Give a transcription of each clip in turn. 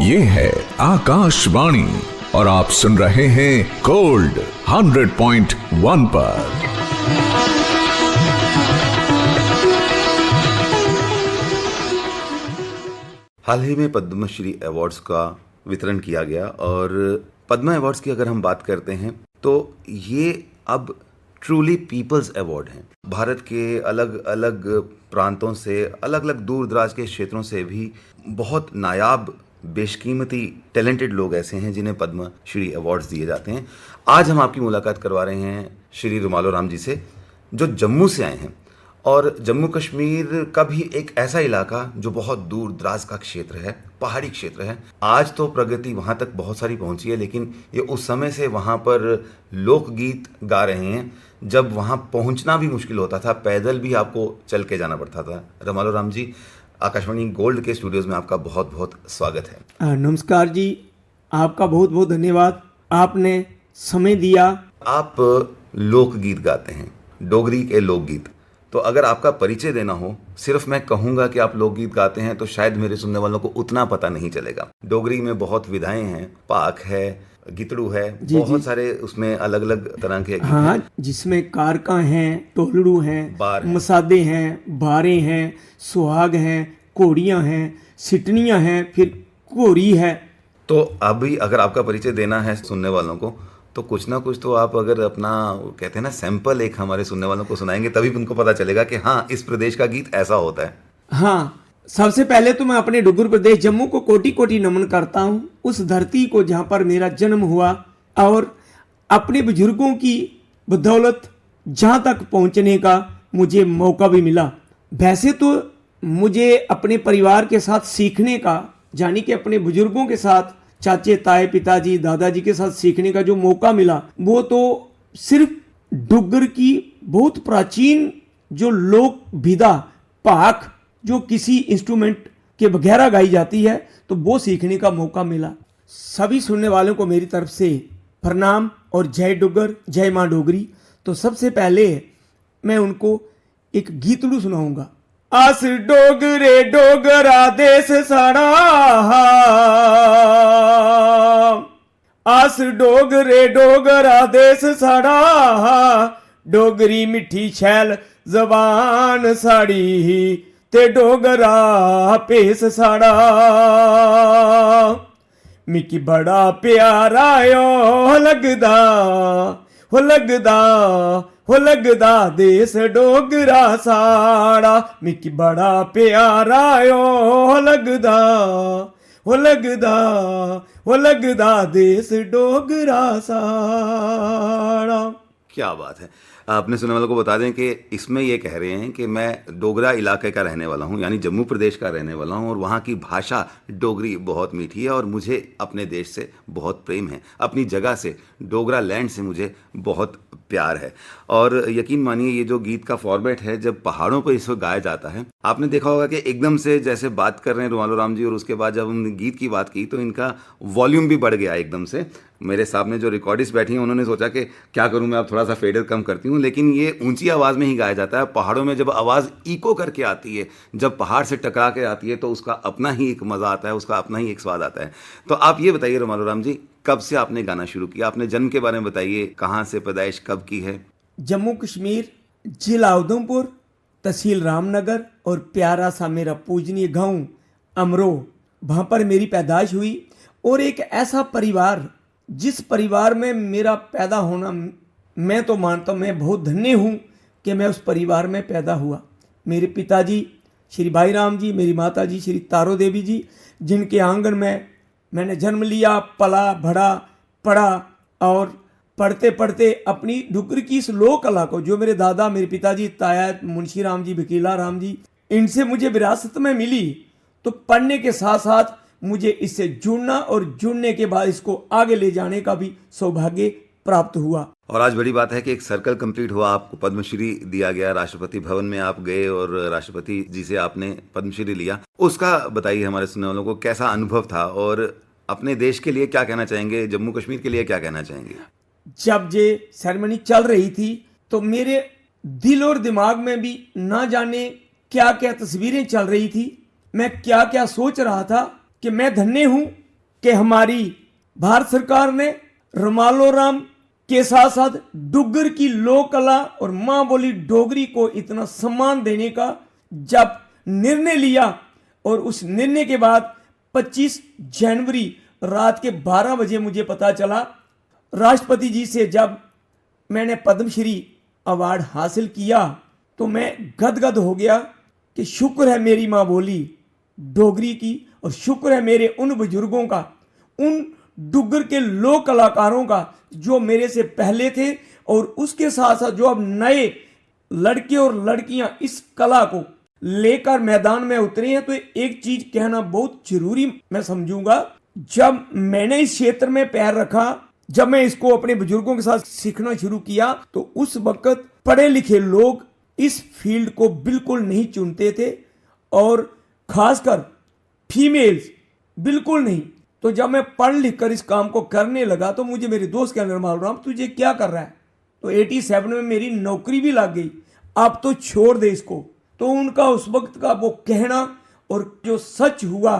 ये है आकाशवाणी और आप सुन रहे हैं गोल्ड 100.1 पर। हाल ही में पद्मश्री अवार्ड्स का वितरण किया गया और पद्म अवार्ड्स की अगर हम बात करते हैं तो ये अब ट्रूली पीपल्स अवार्ड हैं। भारत के अलग अलग प्रांतों से, अलग अलग दूर दराज के क्षेत्रों से भी बहुत नायाब, बेशकीमती, टैलेंटेड लोग ऐसे हैं जिन्हें पद्मश्री अवार्ड्स दिए जाते हैं। आज हम आपकी मुलाकात करवा रहे हैं श्री रुमालो राम जी से, जो जम्मू से आए हैं। और जम्मू कश्मीर का भी एक ऐसा इलाका जो बहुत दूर दराज का क्षेत्र है, पहाड़ी क्षेत्र है। आज तो प्रगति वहाँ तक बहुत सारी पहुँची है, लेकिन ये उस समय से वहाँ पर लोकगीत गा रहे हैं जब वहाँ पहुँचना भी मुश्किल होता था, पैदल भी आपको चल के जाना पड़ता था। रुमालो राम जी, आकाशवाणी गोल्ड के स्टूडियोज़ में आपका बहुत बहुत स्वागत है। नमस्कार जी, आपका बहुत बहुत धन्यवाद, आपने समय दिया। आप लोकगीत गाते हैं, डोगरी के लोकगीत। तो अगर आपका परिचय देना हो, सिर्फ मैं कहूँगा कि आप लोकगीत गाते हैं तो शायद मेरे सुनने वालों को उतना पता नहीं चलेगा। डोगरी में बहुत विधाएं हैं, पाक है, गितड़ू है, बहुत सारे उसमें अलग अलग तरह के गीत हैं। जिसमें कारका हैं, टोलड़ू हैं, मसादे हैं, बारे हैं, सुहाग हैं, कोड़ियाँ हैं, सिटनियाँ हैं, फिर कोरी है। तो अभी अगर आपका परिचय देना है सुनने वालों को तो कुछ ना कुछ तो आप अगर अपना, कहते हैं ना, सैंपल एक हमारे सुनने वालों को सुनाएंगे तभी उनको पता चलेगा कि हाँ, इस प्रदेश का गीत ऐसा होता है। हाँ, सबसे पहले तो मैं अपने डुग्गर प्रदेश जम्मू को कोटि कोटि नमन करता हूँ, उस धरती को जहाँ पर मेरा जन्म हुआ और अपने बुजुर्गों की बदौलत जहाँ तक पहुँचने का मुझे मौका भी मिला। वैसे तो मुझे अपने परिवार के साथ सीखने का, यानी कि अपने बुजुर्गों के साथ, चाचे ताए पिताजी दादाजी के साथ सीखने का जो मौका मिला, वो तो सिर्फ डुग्गर की बहुत प्राचीन जो लोक विधा पाक, जो किसी इंस्ट्रूमेंट के बगैर गाई जाती है, तो वो सीखने का मौका मिला। सभी सुनने वालों को मेरी तरफ से प्रणाम और जय डुग्गर, जय माँ डोगरी। तो सबसे पहले मैं उनको एक गीतड़ू सुनाऊंगा। आस डोगरे डोगरा देश साड़ा, आस डोगरे डोगरा देश साड़ा, डोगरी मिठी छैल जबान साड़ी, ते डोगरा पेस साड़ा। मिकी बड़ा प्यारा यो लगदा, हो लगदा, हो लगदा देश डोगरा साड़ा। मिकी बड़ा प्यारा यो लगदा, हो लगदा, हो लगदा देश डोगरा साड़ा। क्या बात है। अपने सुनने वालों को बता दें कि इसमें ये कह रहे हैं कि मैं डोगरा इलाके का रहने वाला हूँ, यानी जम्मू प्रदेश का रहने वाला हूँ, और वहाँ की भाषा डोगरी बहुत मीठी है और मुझे अपने देश से बहुत प्रेम है, अपनी जगह से, डोगरा लैंड से मुझे बहुत प्यार है। और यकीन मानिए, ये जो गीत का फॉर्मेट है, जब पहाड़ों पर इसको गाया जाता है, आपने देखा होगा कि एकदम से जैसे बात कर रहे हैं रुमालो राम जी, और उसके बाद जब हमने गीत की बात की तो इनका वॉल्यूम भी बढ़ गया एकदम से। मेरे सामने जो रिकॉर्डिस्ट बैठी हैं उन्होंने सोचा कि क्या करूं मैं, अब थोड़ा सा फेडर कम करती हूं, लेकिन ये ऊंची आवाज़ में ही गाया जाता है। पहाड़ों में जब आवाज़ इको करके आती है, जब पहाड़ से टकरा के आती है, तो उसका अपना ही एक मज़ा आता है, उसका अपना ही एक स्वाद आता है। तो आप ये बताइए रुमालो राम जी, कब से आपने गाना शुरू किया? अपने जन्म के बारे में बताइए, कहाँ से पैदाइश कब की है? जम्मू कश्मीर, जिला उधमपुर, तहसील रामनगर, और प्यारा सा मेरा पूजनीय गाँव अमरो, वहाँ पर मेरी पैदाइश हुई। और एक ऐसा परिवार, जिस परिवार में मेरा पैदा होना, मैं तो मानता हूँ मैं बहुत धन्य हूँ कि मैं उस परिवार में पैदा हुआ। मेरे पिताजी श्री भाई राम जी, मेरी माताजी श्री तारो देवी जी, जिनके आंगन में मैंने जन्म लिया, पला बढ़ा, पढ़ा, और पढ़ते पढ़ते अपनी डुग्गर की इस लोक कला को, जो मेरे दादा, मेरे पिताजी, ताया मुंशी राम जी, वकीला राम जी, इनसे मुझे विरासत में मिली। तो पढ़ने के साथ साथ मुझे इससे जुड़ना और जुड़ने के बाद इसको आगे ले जाने का भी सौभाग्य प्राप्त हुआ। और आज बड़ी बात है कि एक सर्कल कंप्लीट हुआ, आपको पद्मश्री दिया गया, राष्ट्रपति भवन में आप गए और राष्ट्रपति जी से आपने पद्मश्री लिया। उसका बताइए हमारे सुनने वालों को, कैसा अनुभव था और अपने देश के लिए क्या कहना चाहेंगे, जम्मू कश्मीर के लिए क्या कहना चाहेंगे? जब ये सेरेमनी चल रही थी तो मेरे दिल और दिमाग में भी ना जाने क्या क्या तस्वीरें चल रही थी। मैं क्या क्या सोच रहा था कि मैं धन्य हूं कि हमारी भारत सरकार ने रमालो राम के साथ साथ डुग्गर की लोक कला और मां बोली डोगरी को इतना सम्मान देने का जब निर्णय लिया, और उस निर्णय के बाद 25 जनवरी रात के 12 बजे मुझे पता चला, राष्ट्रपति जी से जब मैंने पद्मश्री अवार्ड हासिल किया, तो मैं गदगद हो गया कि शुक्र है मेरी माँ बोली डोगरी की, और शुक्र है मेरे उन बुजुर्गों का, उन डुग्गर के लोक कलाकारों का जो मेरे से पहले थे, और उसके साथ साथ जो अब नए लड़के और लड़कियां इस कला को लेकर मैदान में उतरे हैं। तो एक चीज कहना बहुत जरूरी मैं समझूंगा, जब मैंने इस क्षेत्र में पैर रखा, जब मैं इसको अपने बुजुर्गों के साथ सीखना शुरू किया, तो उस वक्त पढ़े लिखे लोग इस फील्ड को बिल्कुल नहीं चुनते थे, और खासकर फीमेल्स बिल्कुल नहीं। तो जब मैं पढ़ लिख कर इस काम को करने लगा, तो मुझे मेरे दोस्त कहने लगे, रमालो राम तुझे क्या कर रहा है? तो 87 में मेरी नौकरी भी लग गई, अब तो छोड़ दे इसको। तो उनका उस वक्त का वो कहना, और जो सच हुआ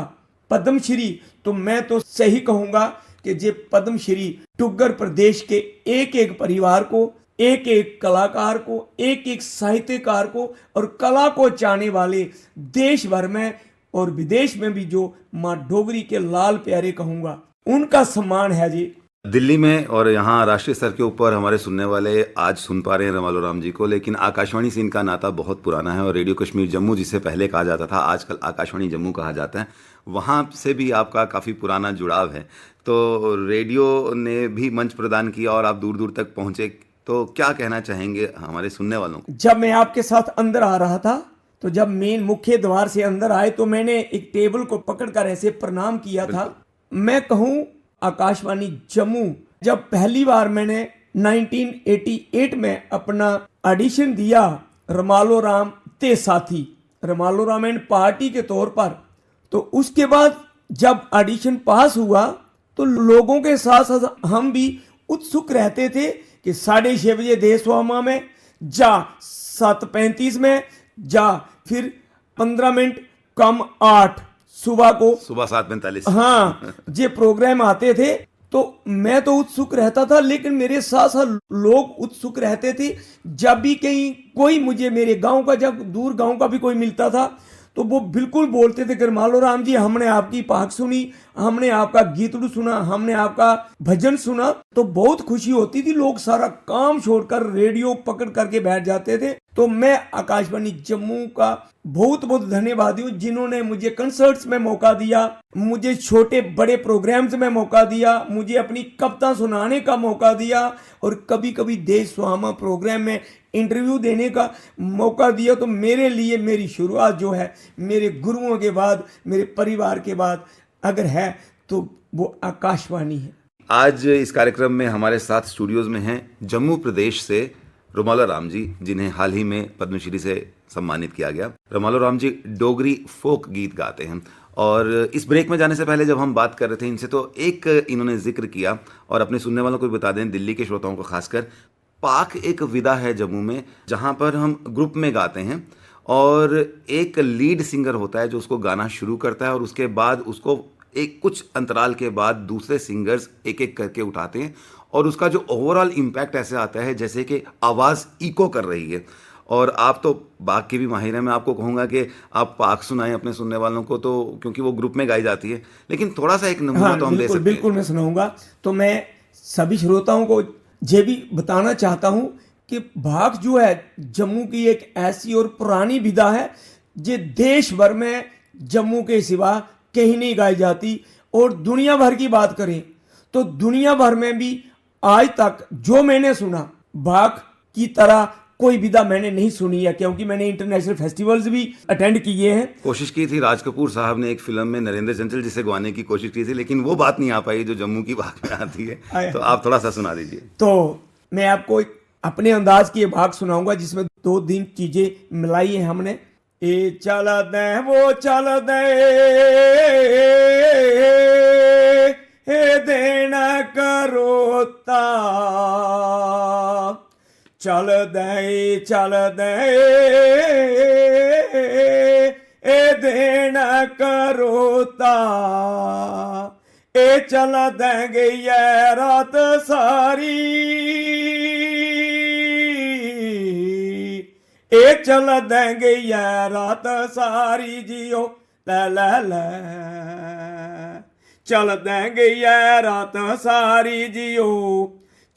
पद्मश्री, तो मैं तो सही कहूंगा कि जे पद्मश्री डुग्गर प्रदेश के एक एक परिवार को, एक एक कलाकार को, एक एक साहित्यकार को, और कला को चाहने वाले देश भर में और विदेश में भी जो माँ डोगरी के लाल प्यारे कहूंगा, उनका सम्मान है जी। दिल्ली में और यहाँ राष्ट्रीय स्तर के ऊपर हमारे सुनने वाले आज सुन पा रहे हैं रमालो राम जी को, लेकिन आकाशवाणी से इनका नाता बहुत पुराना है, और रेडियो कश्मीर जम्मू जिसे पहले कहा जाता था, आजकल आकाशवाणी जम्मू कहा जाता है, वहाँ से भी आपका काफ़ी पुराना जुड़ाव है। तो रेडियो ने भी मंच प्रदान किया और आप दूर दूर तक पहुँचे, तो क्या कहना चाहेंगे हमारे सुनने वालों को? जब मैं आपके साथ अंदर आ रहा था, तो जब मेन मुख्य द्वार से अंदर आए, तो मैंने एक टेबल को पकड़कर ऐसे प्रणाम किया था। मैं कहूँ आकाशवाणी जम्मू, जब पहली बार मैंने 1988 में अपना ऑडिशन दिया रमालो राम ते साथी, रमालो राम एंड पार्टी के तौर पर, तो उसके बाद जब ऑडिशन पास हुआ, तो लोगों के साथ साथ हम भी उत्सुक रहते थे कि 6:30 बजे देशवामा में जा, 7:35 में जा, फिर 15 मिनट कम 8 सुबह को, सुबह 7:45, हाँ, ये प्रोग्राम आते थे। तो मैं तो उत्सुक रहता था, लेकिन मेरे साथ साथ लोग उत्सुक रहते थे। जब भी कहीं कोई मुझे मेरे गांव का, जब दूर गांव का भी कोई मिलता था, तो वो बिल्कुल बोलते थे कि रमालो राम जी, हमने आपकी पाक सुनी, हमने आपका गीतड़ू सुना, हमने आपका भजन सुना। तो बहुत खुशी होती थी, लोग सारा काम छोड़कर रेडियो पकड़ करके बैठ जाते थे। तो मैं आकाशवाणी जम्मू का बहुत बहुत धन्यवादी हूँ, जिन्होंने मुझे कंसर्ट्स में मौका दिया, मुझे छोटे बड़े प्रोग्राम्स में मौका दिया, मुझे अपनी कविता सुनाने का मौका दिया, और कभी कभी देश सुहामा प्रोग्राम में इंटरव्यू देने का मौका दिया। तो मेरे लिए मेरी शुरुआत जो है, मेरे गुरुओं के बाद, मेरे परिवार के बाद अगर है, तो वो आकाशवाणी है। आज इस कार्यक्रम में हमारे साथ स्टूडियोज में हैं जम्मू प्रदेश से रमालो राम जी, जिन्हें हाल ही में पद्मश्री से सम्मानित किया गया। रमालो राम जी डोगरी फोक गीत गाते हैं, और इस ब्रेक में जाने से पहले जब हम बात कर रहे थे इनसे, तो एक इन्होंने जिक्र किया, और अपने सुनने वालों को भी बता दें, दिल्ली के श्रोताओं को खासकर, पाक एक विदा है जम्मू में, जहां पर हम ग्रुप में गाते हैं, और एक लीड सिंगर होता है जो उसको गाना शुरू करता है, और उसके बाद उसको एक कुछ अंतराल के बाद दूसरे सिंगर्स एक एक करके उठाते हैं, और उसका जो ओवरऑल इम्पैक्ट ऐसे आता है जैसे कि आवाज़ इको कर रही है। और आप तो बाग के भी माहिर हैं, मैं आपको कहूँगा कि आप पाक सुनाएं अपने सुनने वालों को, तो क्योंकि वो ग्रुप में गाई जाती है, लेकिन थोड़ा सा एक नमूना तो हम दे सकते हैं। बिल्कुल मैं सुनाऊंगा। तो मैं सभी श्रोताओं को ये भी बताना चाहता हूँ कि भाग जो है जम्मू की एक ऐसी और पुरानी विधा है, जो देश भर में जम्मू के सिवा कहीं नहीं गाई जाती। और दुनिया भर की बात करें तो दुनिया भर में भी आज तक जो मैंने सुना, भाग की तरह कोई विधा मैंने नहीं सुनी है, क्योंकि मैंने इंटरनेशनल फेस्टिवल्स भी अटेंड किए हैं। कोशिश की थी, राज कपूर साहब ने एक फिल्म में नरेंद्र चंचल जिसे गवाने की कोशिश की थी, लेकिन वो बात नहीं आ पाई जो जम्मू की बात में आती है। तो आप थोड़ा सा सुना दीजिए। तो मैं आपको एक अपने अंदाज की भाग सुनाऊंगा, जिसमें 2-3 चीजें मिलाई है हमने। ए चल दे वो चल दे देना करोता, चल दे देना करोता, ए चल देंगे ये रात सारी, ए चल देंगे ये रात सारी जियो लै लै लै, चल देंगे ये रात सारी जियो,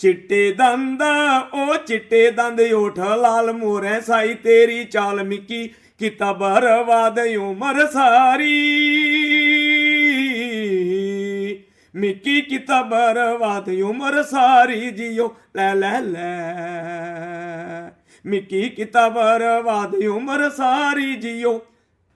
चिट्टे दंद ओ चिट्टे दंद ओठ लाल मोरे साई तेरी चाल मिकी किता बर्बाद उमर सारी, मिकी किता बर्बाद उमर सारी जियो लै लै लै, मिकी किता बर्बाद उमर सारी जियो।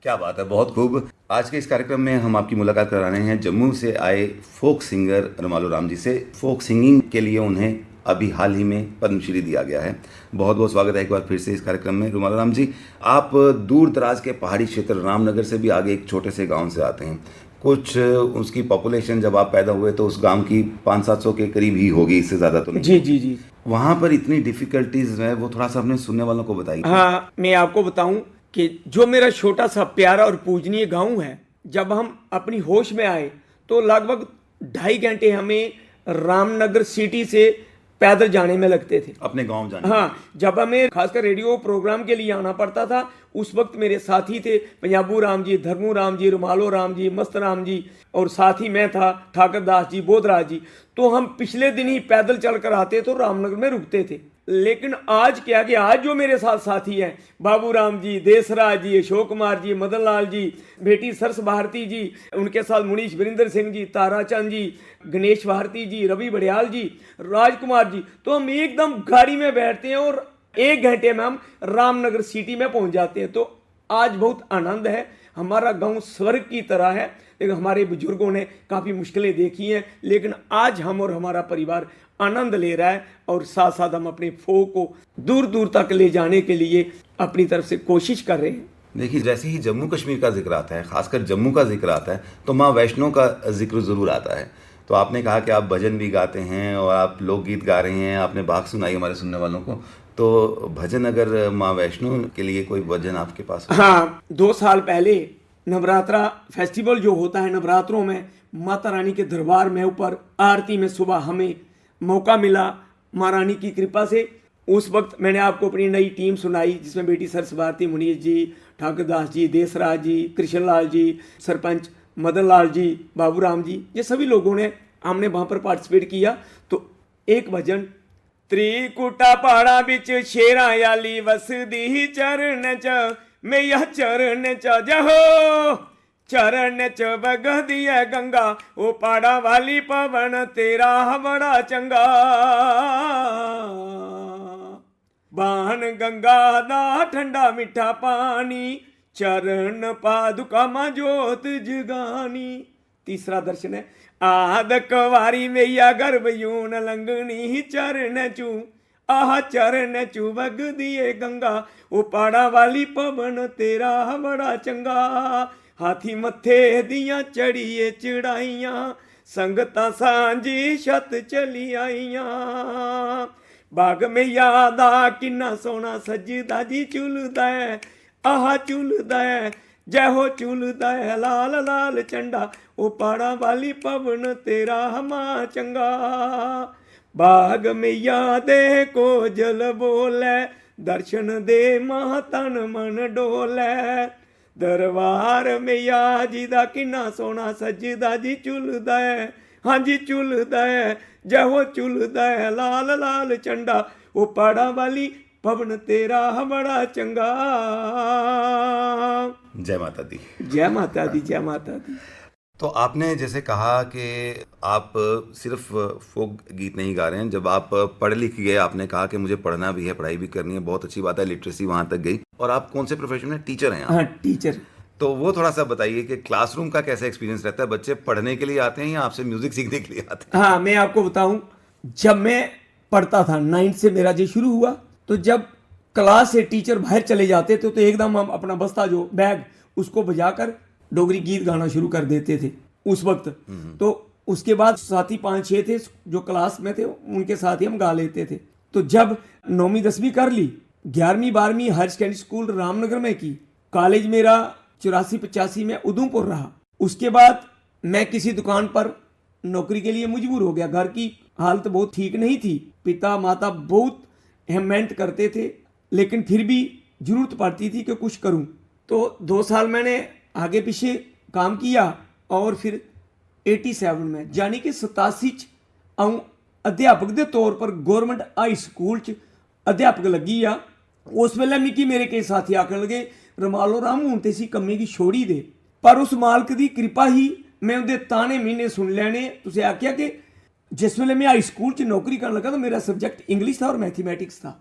क्या बात है, बहुत खूब। आज के इस कार्यक्रम में हम आपकी मुलाकात करा रहे हैं जम्मू से आए फोक सिंगर रुमालो राम जी से। फोक सिंगिंग के लिए उन्हें अभी हाल ही में पद्मश्री दिया गया है। बहुत बहुत स्वागत है एक बार फिर से इस कार्यक्रम में। रुमालो राम जी, आप दूर दराज के पहाड़ी क्षेत्र रामनगर से भी आगे एक छोटे से गांव से आते हैं। कुछ उसकी पॉपुलेशन जब आप पैदा हुए तो उस गांव की 500-700 के करीब ही होगी, इससे ज़्यादा तो नहीं। जी जी जी। वहाँ पर इतनी डिफिकल्टीज है, वो थोड़ा सा अपने सुनने वालों को बताइए। हाँ, मैं आपको बताऊं कि जो मेरा छोटा सा प्यारा और पूजनीय गांव है, जब हम अपनी होश में आए तो लगभग 2.5 घंटे हमें रामनगर सिटी से पैदल जाने में लगते थे, अपने गांव जाने। हाँ, जब हमें खासकर रेडियो प्रोग्राम के लिए आना पड़ता था, उस वक्त मेरे साथी थे पंजाबू राम जी, धर्मू राम जी, रुमालो राम जी, मस्त राम जी, और साथ ही मैं था ठाकर दास जी, बोधराज जी। तो हम पिछले दिन ही पैदल चलकर आते तो रामनगर में रुकते थे। लेकिन आज क्या कि आज जो मेरे साथ साथी हैं, बाबू राम जी, देसराज जी, अशोक कुमार जी, मदन लाल जी, बेटी सरस भारती जी, उनके साथ मुनीश वीरेंद्र सिंह जी, ताराचंद जी, गणेश भारती जी, रवि बड़ियाल जी, राजकुमार जी, तो हम एकदम गाड़ी में बैठते हैं और 1 घंटे में हम रामनगर सिटी में पहुंच जाते हैं। तो आज बहुत आनंद है। हमारा गांव स्वर्ग की तरह है। लेकिन हमारे बुजुर्गों ने काफ़ी मुश्किलें देखी हैं, लेकिन आज हम और हमारा परिवार आनंद ले रहा है और साथ साथ हम अपने फोक को दूर दूर तक ले जाने के लिए अपनी तरफ से कोशिश कर रहे हैं। देखिए, जैसे ही जम्मू कश्मीर का जिक्र आता है, खासकर जम्मू का जिक्र आता है, तो माँ वैष्णो का जिक्र ज़रूर आता है। तो आपने कहा कि आप भजन भी गाते हैं और आप लोकगीत गा रहे हैं, आपने बात सुनाई हमारे सुनने वालों को। तो भजन, अगर माँ वैष्णो के लिए कोई भजन आपके पास? हाँ, 2 साल पहले नवरात्रा फेस्टिवल जो होता है, नवरात्रों में माता रानी के दरबार में ऊपर आरती में सुबह हमें मौका मिला माँ रानी की कृपा से। उस वक्त मैंने आपको अपनी नई टीम सुनाई, जिसमें बेटी सरस भारती, मुनीश जी, ठाकुर दास जी, देसराज जी, कृष्णलाल जी, सरपंच मदन लाल जी, बाबू राम जी, ये सभी लोगों ने हमने वहाँ पर पार्टिसिपेट किया। तो एक भजन, त्रिकुटा पहाड़ा बिच शेरा याली वसदी चरण च मैया चरण च जहो, चरण च बगदी है गंगा, ओ पहाड़ा वाली पवन तेरा बड़ा चंगा, बाण गंगा दा ठंडा मिठा पानी, चरण पादुका मां जोत जगानी। तीसरा दर्शन है, आद कवारी मैया गर्भ यून लंगनी, चरण चू आह चरण चू बगदी है गंगा, ओ पहाड़ा वाली पवन तेरा बड़ा चंगा, हाथी मथे दियां चढ़िए चढ़ाइयां, संगतां सांझी छत चली आईयां, बाग में यादा किन्ना सोना सजदा जी झुलदा है, आह झुलदा है, जय हो झुलदा है लाल लाल झंडा, ओ पहाड़ा वाली पवन तेरा मां चंगा, बाग में यादे को जल बोले, दर्शन दे मां तन मन डोले, दरबार में या जी दा किन्ना सोना सजदा जी झुलदा है, हाँ जी झुलदा है, जय हो झुलदा है लाल लाल झंडा, ओ पहाड़ा वाली पवन तेरा बड़ा चंगा। जय माता दी। जय माता दी, जय माता दी। तो आपने जैसे कहा कि आप सिर्फ फोक गीत नहीं गा रहे हैं, जब आप पढ़ लिख गए, आपने कहा कि मुझे पढ़ना भी है, पढ़ाई भी करनी है, बहुत अच्छी बात है, लिटरेसी वहाँ तक गई। और आप कौन से प्रोफेशन में? टीचर हैं आप? हाँ, टीचर। तो वो थोड़ा सा बताइए कि क्लासरूम का कैसा एक्सपीरियंस रहता है? बच्चे पढ़ने के लिए आते हैं या आपसे म्यूजिक सीखने के लिए आते हैं? हाँ, मैं आपको बताऊं, जब मैं पढ़ता था 9th से मेरा जो शुरू हुआ, तो जब क्लास से टीचर बाहर चले जाते थे तो एकदम हम अपना बस्ता जो बैग उसको बजाकर डोगरी गीत गाना शुरू कर देते थे उस वक्त। तो उसके बाद साथी 5-6 थे जो क्लास में थे, उनके साथ ही हम गा लेते थे। तो जब 9वीं 10वीं कर ली, 11वीं 12वीं हायर सेकेंडरी स्कूल रामनगर में की, कॉलेज मेरा 84-85 में उधमपुर रहा। उसके बाद मैं किसी दुकान पर नौकरी के लिए मजबूर हो गया। घर की हालत बहुत ठीक नहीं थी, पिता माता बहुत मेहनत करते थे, लेकिन फिर भी जरूरत पड़ती थी कि कुछ करूं। तो 2 साल मैंने आगे पीछे काम किया और फिर 87 में यानी कि 87 अऊं अध्यापक के तौर पर गवर्नमेंट हाई स्कूल च अध्यापक लगी आ। उस वेले मिकी मेरे कई साथी आखन लगे रमालो राम हूं ते सी कम्मे की छोड़ी दे, पर उस मालक की कृपा ही मैं उनके ताने मीने सुन लैने। तुसें आख्या कि जिस वेले मैं हाई स्कूल च नौकरी करन लगा तो मेरा सब्जैक्ट इंग्लिश था और मैथमैटिक्स था,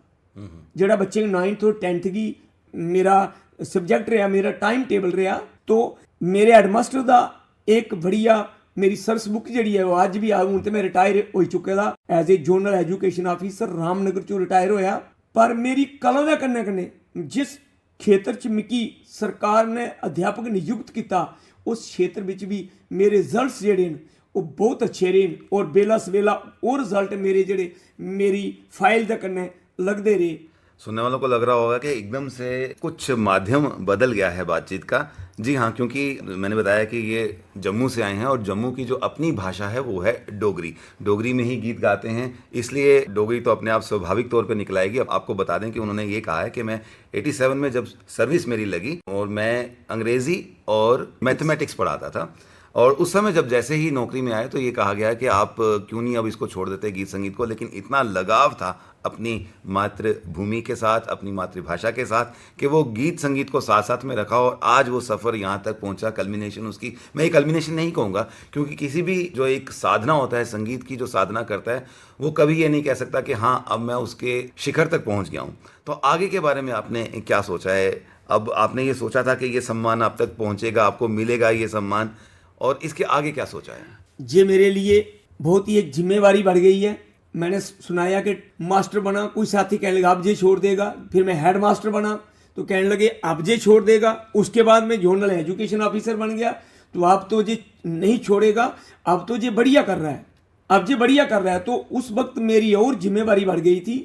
जेड़ा बच्चे 9th और 10th की मेरा सब्जैक्ट रहा, मेरा टाइम टेबल रहा। तो मेरे हेडमास्टर का एक बढ़िया मेरी सर्स बुक जी है वो अज भी हूं तो मैं रिटायर हो चुके दा as a zonal education officer Ramnagar चो रिटायर होया। पर मेरी कला दे कन्ने कन्ने जिस खेतर च मिकी सरकार ने अध्यापक नियुक्त किया उस क्षेत्र विच भी मेरे रिजल्ट्स जेडे न वो बहुत अच्छे रहे और बेला सवेला और रिजल्ट मेरे जेडे मेरी फाइल दे कन्ने लगदे रहे। सुनने वालों को लग रहा होगा कि एकदम से कुछ माध्यम बदल गया है बातचीत का। जी हाँ, क्योंकि मैंने बताया कि ये जम्मू से आए हैं और जम्मू की जो अपनी भाषा है वो है डोगरी। डोगरी में ही गीत गाते हैं, इसलिए डोगरी तो अपने आप स्वाभाविक तौर पे निकल आएगी। अब आपको बता दें कि उन्होंने ये कहा है कि मैं 87 में जब सर्विस मेरी लगी और मैं अंग्रेज़ी और मैथमेटिक्स पढ़ाता था, और उस समय जब जैसे ही नौकरी में आए तो ये कहा गया कि आप क्यों नहीं अब इसको छोड़ देते गीत संगीत को। लेकिन इतना लगाव था अपनी मातृभूमि के साथ, अपनी मातृभाषा के साथ, कि वो गीत संगीत को साथ साथ में रखा और आज वो सफ़र यहाँ तक पहुँचा। कल्मिनेशन उसकी, मैं ये कल्मिनेशन नहीं कहूँगा, क्योंकि किसी भी जो एक साधना होता है, संगीत की जो साधना करता है, वो कभी ये नहीं कह सकता कि हाँ अब मैं उसके शिखर तक पहुँच गया हूँ। तो आगे के बारे में आपने क्या सोचा है? अब आपने ये सोचा था कि ये सम्मान आप तक पहुँचेगा, आपको मिलेगा ये सम्मान, और इसके आगे क्या सोचा है? ये मेरे लिए बहुत ही एक जिम्मेवारी बढ़ गई है। मैंने सुनाया कि मास्टर बना, कोई साथी कहने लगा अब जे छोड़ देगा, फिर मैं हेड मास्टर बना तो कहने लगे अब जे छोड़ देगा। उसके बाद मैं जोनल एजुकेशन ऑफिसर बन गया तो अब तो जे नहीं छोड़ेगा, अब तो जे बढ़िया कर रहा है, अब जे बढ़िया कर रहा है। तो उस वक्त मेरी और जिम्मेवारी बढ़ गई थी।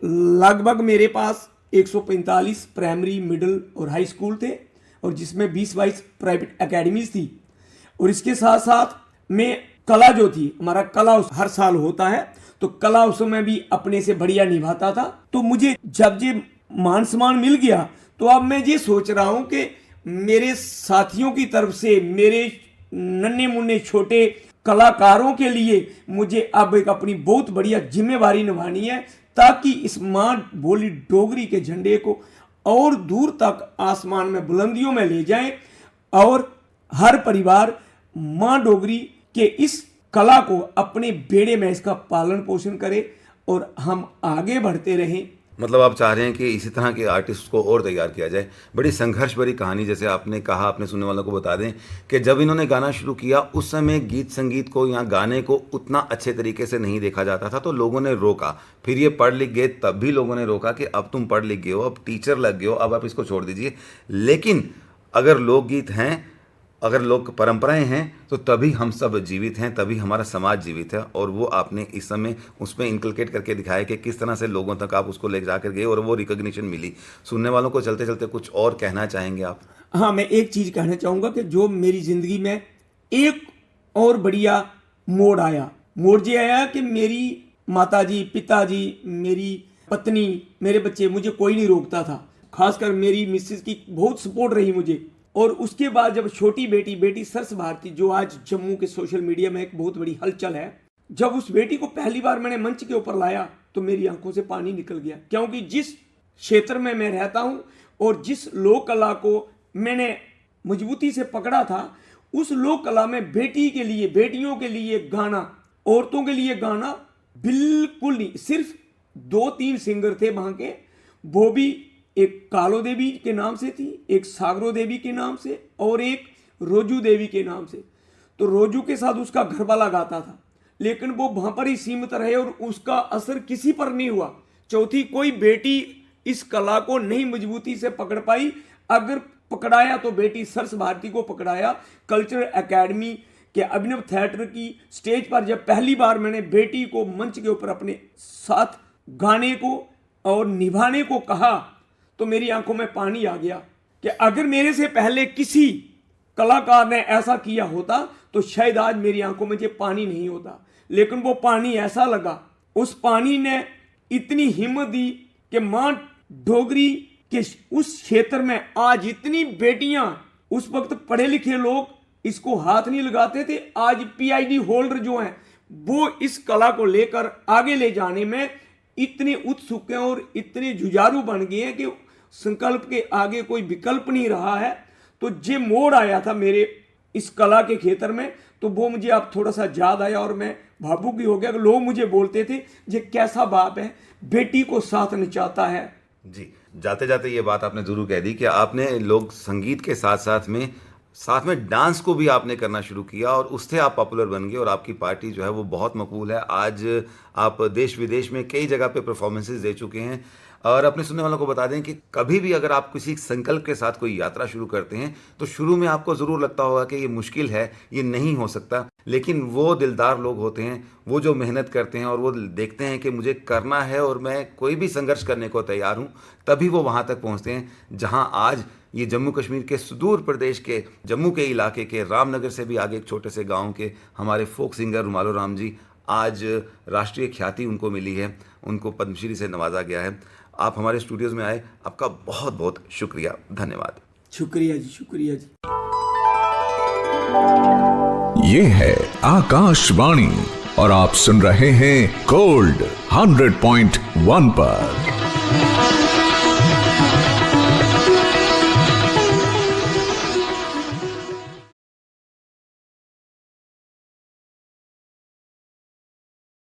लगभग मेरे पास 145 प्राइमरी, मिडिल और हाई स्कूल थे और जिसमें 20-22 प्राइवेट अकेडमीज थी। और इसके साथ साथ मैं कला जो थी, हमारा कला हर साल होता है, तो कला उसमें भी अपने से बढ़िया निभाता था। तो मुझे जब ये मान सम्मान मिल गया तो अब मैं ये सोच रहा हूं कि मेरे साथियों की तरफ से, मेरे नन्हे मुन्ने छोटे कलाकारों के लिए मुझे अब एक अपनी बहुत बढ़िया जिम्मेवारी निभानी है, ताकि इस मां बोली डोगरी के झंडे को और दूर तक आसमान में, बुलंदियों में ले जाएं और हर परिवार मां डोगरी के इस कला को अपने बेड़े में इसका पालन पोषण करे और हम आगे बढ़ते रहें। मतलब आप चाह रहे हैं कि इसी तरह के आर्टिस्ट को और तैयार किया जाए। बड़ी संघर्ष भरी कहानी, जैसे आपने कहा, अपने सुनने वालों को बता दें कि जब इन्होंने गाना शुरू किया उस समय गीत संगीत को या गाने को उतना अच्छे तरीके से नहीं देखा जाता था, तो लोगों ने रोका। फिर ये पढ़ लिख गए, तब भी लोगों ने रोका कि अब तुम पढ़ लिख गए हो, अब टीचर लग गए हो, अब आप इसको छोड़ दीजिए। लेकिन अगर लोकगीत हैं, अगर लोक परंपराएं हैं, तो तभी हम सब जीवित हैं, तभी हमारा समाज जीवित है। और वो आपने इस समय उसमें इनकलकेट करके दिखाया कि किस तरह से लोगों तक आप उसको ले जा कर गए और वो रिकॉग्निशन मिली। सुनने वालों को चलते चलते कुछ और कहना चाहेंगे आप? हाँ, मैं एक चीज़ कहना चाहूँगा कि जो मेरी ज़िंदगी में एक और बढ़िया मोड़ आया, मोड़ ये आया कि मेरी माताजी, पिताजी, मेरी पत्नी, मेरे बच्चे, मुझे कोई नहीं रोकता था। खासकर मेरी मिसेस की बहुत सपोर्ट रही मुझे। और उसके बाद जब छोटी बेटी सरस भारती, जो आज जम्मू के सोशल मीडिया में एक बहुत बड़ी हलचल है, जब उस बेटी को पहली बार मैंने मंच के ऊपर लाया तो मेरी आंखों से पानी निकल गया। क्योंकि जिस क्षेत्र में मैं रहता हूं और जिस लोक कला को मैंने मजबूती से पकड़ा था, उस लोक कला में बेटी के लिए, बेटियों के लिए गाना, औरतों के लिए गाना बिल्कुल नहीं। सिर्फ 2-3 सिंगर थे वहां के, वो भी एक कालो देवी के नाम से थी, एक सागरो देवी के नाम से और एक रोजू देवी के नाम से। तो रोजू के साथ उसका घरवाला गाता था, लेकिन वो वहां पर ही सीमित रहे और उसका असर किसी पर नहीं हुआ। चौथी कोई बेटी इस कला को नहीं मजबूती से पकड़ पाई। अगर पकड़ाया तो बेटी सरस भारती को पकड़ाया। कल्चरल एकेडमी के अभिनव थिएटर की स्टेज पर जब पहली बार मैंने बेटी को मंच के ऊपर अपने साथ गाने को और निभाने को कहा तो मेरी आंखों में पानी आ गया कि अगर मेरे से पहले किसी कलाकार ने ऐसा किया होता तो शायद आज मेरी आंखों में ये पानी नहीं होता। लेकिन वो पानी ऐसा लगा, उस पानी ने इतनी हिम्मत दी कि मां डोगरी के उस क्षेत्र में आज इतनी बेटियां, उस वक्त पढ़े लिखे लोग इसको हाथ नहीं लगाते थे, आज पीएचडी होल्डर जो हैं वो इस कला को लेकर आगे ले जाने में इतने उत्सुक हैं और इतने जुझारू बन गए हैं कि संकल्प के आगे कोई विकल्प नहीं रहा है। तो जे मोड़ आया था मेरे इस कला के क्षेत्र में, तो वो मुझे अब थोड़ा सा याद आया और मैं भावुक भी हो गया। लोग मुझे बोलते थे ये कैसा बाप है, बेटी को साथ नचाता है। जी, जाते जाते ये बात आपने जरूर कह दी कि आपने लोग संगीत के साथ में डांस को भी आपने करना शुरू किया और उससे आप पॉपुलर बन गए और आपकी पार्टी जो है वो बहुत मकबूल है। आज आप देश विदेश में कई जगह पे परफॉर्मेंसेस दे चुके हैं। और अपने सुनने वालों को बता दें कि कभी भी अगर आप किसी संकल्प के साथ कोई यात्रा शुरू करते हैं तो शुरू में आपको ज़रूर लगता होगा कि ये मुश्किल है, ये नहीं हो सकता, लेकिन वो दिलदार लोग होते हैं, वो जो मेहनत करते हैं और वो देखते हैं कि मुझे करना है और मैं कोई भी संघर्ष करने को तैयार हूँ, तभी वो वहाँ तक पहुँचते हैं जहाँ आज ये जम्मू कश्मीर के सुदूर प्रदेश के जम्मू के इलाके के रामनगर से भी आगे एक छोटे से गाँव के हमारे फोक सिंगर रुमालो राम जी, आज राष्ट्रीय ख्याति उनको मिली है, उनको पद्मश्री से नवाजा गया है। आप हमारे स्टूडियोज में आए, आपका बहुत बहुत शुक्रिया, धन्यवाद। शुक्रिया जी, शुक्रिया जी। ये है आकाशवाणी और आप सुन रहे हैं गोल्ड 100.1 पर।